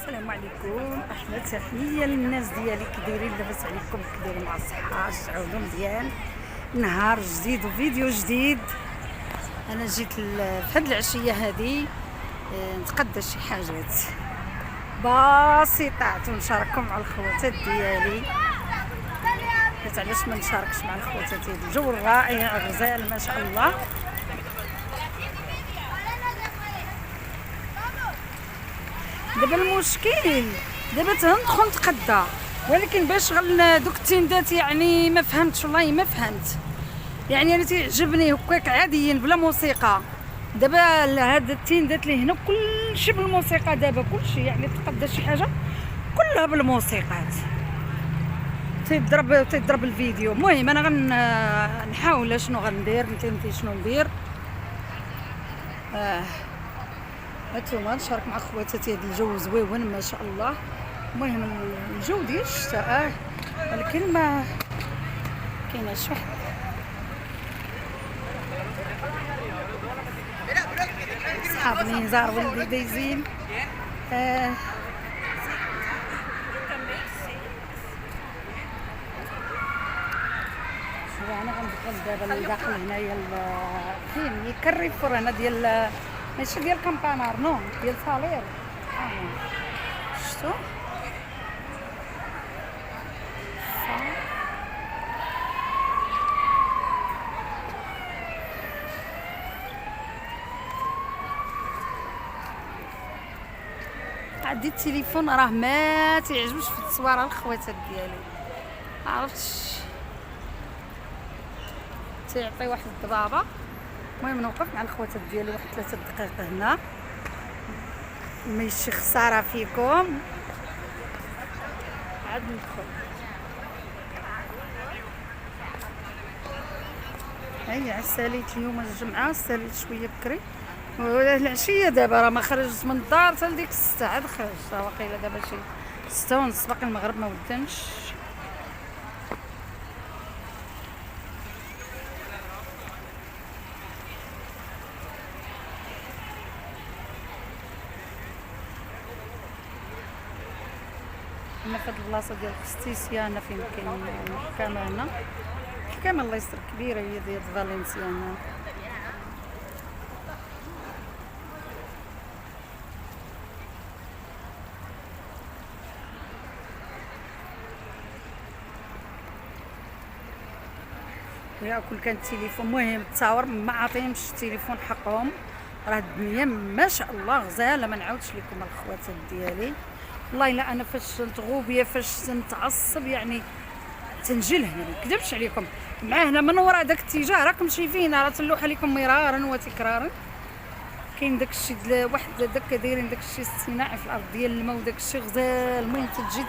السلام عليكم، احلى تحيه للناس ديالي. كي دايرين؟ لاباس عليكم؟ كي دايرين؟ مع الصحه؟ شعولوا مزيان؟ نهار جديد وفيديو جديد. انا جيت في هاد العشيه هادي نتقدى شي حاجات بسيطات ونشارككم مع الخواتات ديالي. قلت علاش ما نشاركش مع الخواتات ديالي؟ الجو رائع غزال ما شاء الله. دابا المشكل دابا تندخل نتقدى، ولكن باش دوك التندات يعني ما فهمتش، والله ما فهمت. يعني انا تيعجبني هكاك عاديين بلا موسيقى. دابا هاد التندات اللي هنا كلشي بالموسيقى، دابا كلشي يعني تقدى شي حاجه كلها بالموسيقات. تيضرب الفيديو. المهم انا غنحاول شنو غندير، نتي شنو ندير. هانتوما نشارك مع خواتاتي. هاد الجو زويون ما شاء الله. المهم الجو ديال الشتاء ولكن ما كايناش واحد. صحاب نزار ولدي دايزين. انا غندخل دابا لداخل هنايا فين كاريفور هنا ديال ماشي ديال كامبانار، نو ديال صالير. شفتو عندي التليفون راه ما تيعجبش في التصويره الخواتات ديالي، عرفتش تيعطي واحد الضبابه. المهم نوقف مع الخواتات ديالي واحد 3 دقائق هنا، ماشي خساره فيكم. عاد ندخل. هيا عساليت اليوم الجمعه، ساليت شويه بكري. العشيه دابا راه ما خرجت من الدار حتى لديك 6 عاد خرجت. واقيلا دابا شي 6:30 باقي المغرب ما ودنش. هنا في هاد البلاصه ديال خستيسيا، هنا فين كاين المحكمه. هنا المحكمه الله يستر كبيره، هي ديال فالنسيا. ياكل كان التليفون. المهم التصاور ما عاطيهمش التليفون حقهم. راه الدنيا ما شاء الله غزاله، ما نعاودش لكم الخواتات ديالي. والله الا انا فاش نتغوبيه، فاش تنتعصب يعني تنجي هنا، ما نكذبش عليكم. مع هنا من وراء داك الاتجاه راكم شايفين، راه تنلوح عليكم مرارا وتكرارا. كاين داك الشيء واحد داك دايرين داك الشيء الصناعي في الارض ديال الماء وداك الشيء غزال. المهم تجي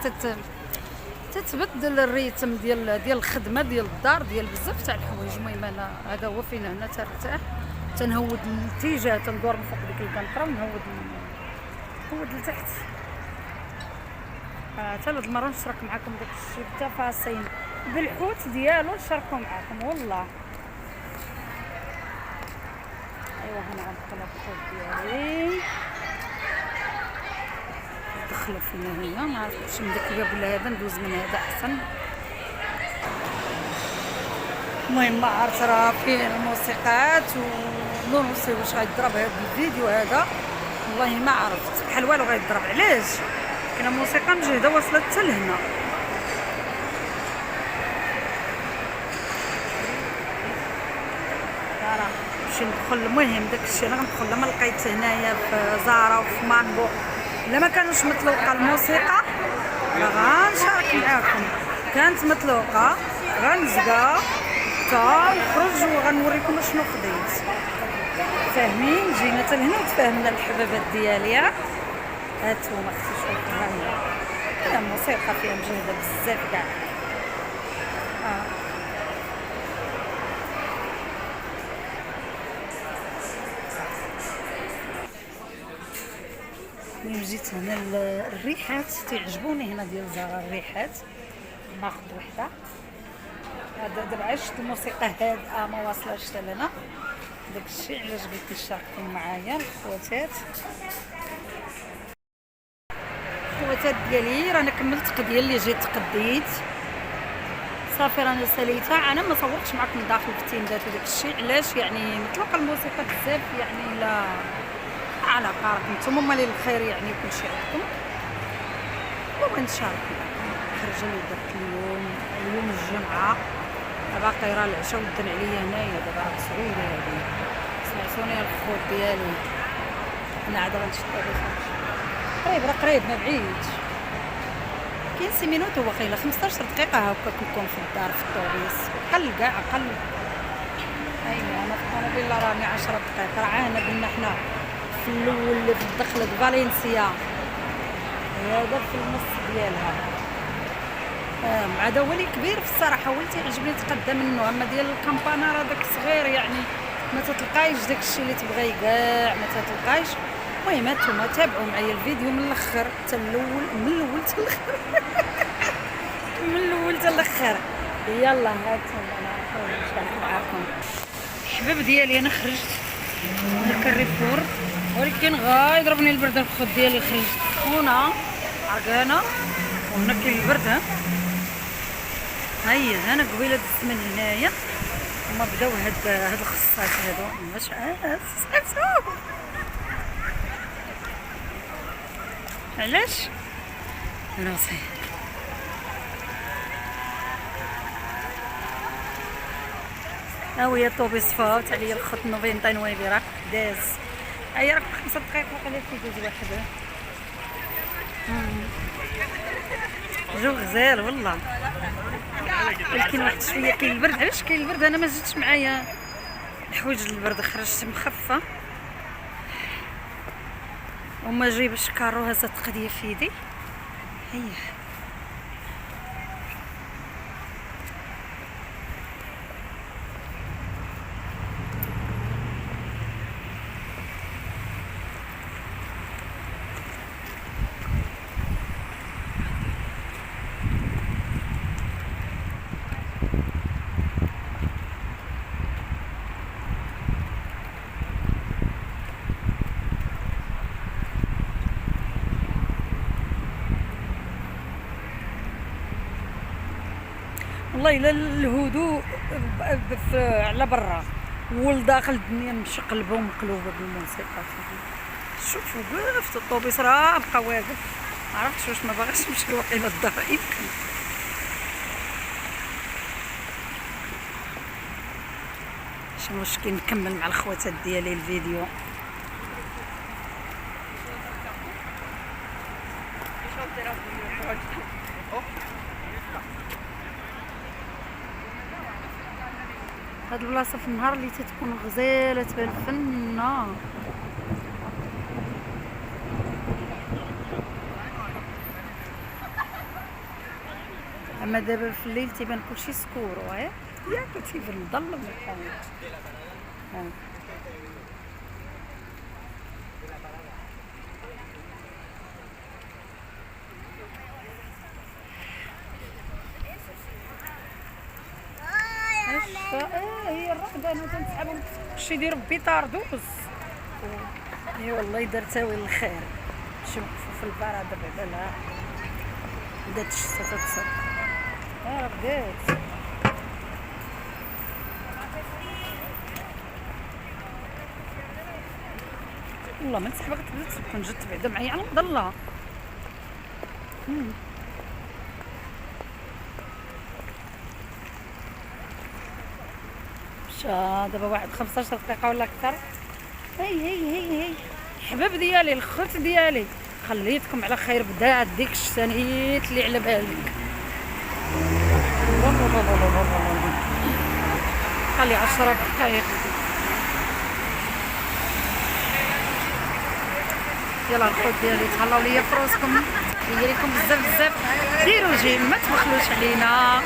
تتبدل الريتم ديال الخدمه ديال الدار ديال بزاف تاع الحوايج. المهم انا هذا هو فين هنا ترتاح. تنهود الاتجاه، تندور من فوق ديك الكنطره ونهود لتحت. حتى هاد المره نشارك معكم داك الشيء بالتفاصيل بالحوت ديالو، نشاركو معكم والله. ايوا هنا غندخل الحوت ديالي، دخلوا فينا هنا. ما عرفتش من داك الباب ولا هذا، ندوز من هذا احسن. المهم ما عرفت راه فين الموسيقات ونونسي واش غيضرب هذا الفيديو هذا. والله ما عرفت، بحال والو غيضرب. علاش؟ كاينه موسيقى مجهده وصلت حتى لهنا. راه نمشي ندخل. المهم داك الشيء انا غندخل لما لقيت هنايا في زارا وفي مانبو الا ما كانوش مطلوقه الموسيقى راه غنشارك معاكم. كانت مطلوقه غنزقى حتى نخرج وغنوريكم شنو خديت. فاهمين؟ جينا حتى لهنا وتفاهمنا الحبابات ديالي. هانتوما اختي شوفوا هنا الموسيقى فيها مجهده بزاف كاع. ملي جيت هنا الريحات تعجبوني هنا ديال زهره. الريحات ناخذ وحده. دابا عشت الموسيقى هادئه ما واصلاش حتى لنا. داكشي علاش بغيت نشارككم معايا الخواتات. الخواتات ديالي، رانا كملت قضيه اللي جيت تقديت صافي، رانا ساليتها. انا ما صورتش معكم داخل في التندات وداك الشيء، علاش؟ يعني مطلق الموسيقى بزاف، يعني لا علاقه، راكم نتوما هما اللي الخير، يعني كلشي عندكم. ونشارك معكم الخرجه اللي درت اليوم الجمعه، باقي راه العشاء ودن عليا هنايا دابا راه سعودي هادي. سمعتوني الخوت ديالي، انا عاد غنشد قريب، راه قريب ما بعيدش، كاين 6 مينوت واقيلا 15 دقيقه هكا كنكون في الدار في الطوبيس، قل كاع قل. ايوا انا في الطوموبيل راني 10 دقائق، راه عاهنا قلنا حنا في الاول اللي في الدخله فالنسيا هذا في النص ديالها. عاد هو اللي كبير في الصراحه، هو اللي تيعجبني تقدم منه، اما ديال الكامبانا راه داك صغير، يعني ما تتلقايش داك الشيء اللي تبغي كاع، ما تتلقايش. المهم هانتوما تابعوا معايا الفيديو من الاخر حتى الاول، من الاول حتى الاخر من الاول حتى الاخر. يلا هانتوما انا نشارك معاكم الحباب ديالي. انا خرجت من الكاريفور، ولكن غا يضربني البرد. الخوت ديالي خرجت سخونه عرقانه، وهنا كاين البرد. هيا انا قبيله دزت من هنايا، هما بداو هاد الخصات هادو ماش علاش راسي. ها هي الطوبيس فاوت عليا الخط نوفينتا نويبي راه داز. هيا راك 5 دقائق واقيلا كيدوز واحد. جو غزال والله، ولكن واحد شويه كاين البرد. علاش كاين البرد؟ انا ما جاتش معايا الحوايج البرد، خرجت مخفه وما جايبش كارو هزت قضيه في يدي. هيا والله الا الهدوء على برا، والداخل الدنيا مشقلبه ومقلوبه بالموسيقى. شوفوا وقفت الطوبيس راه بقى واقف، ما عرفتش واش ما باغاش نمشي واقيلا الدار. يمكن شي مشكل نكمل مع الخواتات ديالي الفيديو. هاد البلاصه في النهار اللي تتكون غزاله تبان فنه، اما دابا في الليل تيبان كلشي سكور، ياك تيبان مظلم الحال. هي الرقدة انا تنسحبهم كلشي يديروا بيطاردوس. اي والله درتها وين الخير، شي وقفوا في البرا دابا لا بدات الشتا تتصب. راه بدات والله ما نسحبها، تبدا تكون جات بعدا معايا على المظله. دابا واحد 15 دقيقة ولا أكثر. هي الحباب ديالي، الخوت ديالي، خليتكم على خير. بدات ديك الشتا نيت اللي على بالك. خلي 10 دقائق. يلا الخوت ديالي تهلاو ليا في راسكم، ديريكم بزاف ديروا جيم، ما تبخلوش علينا.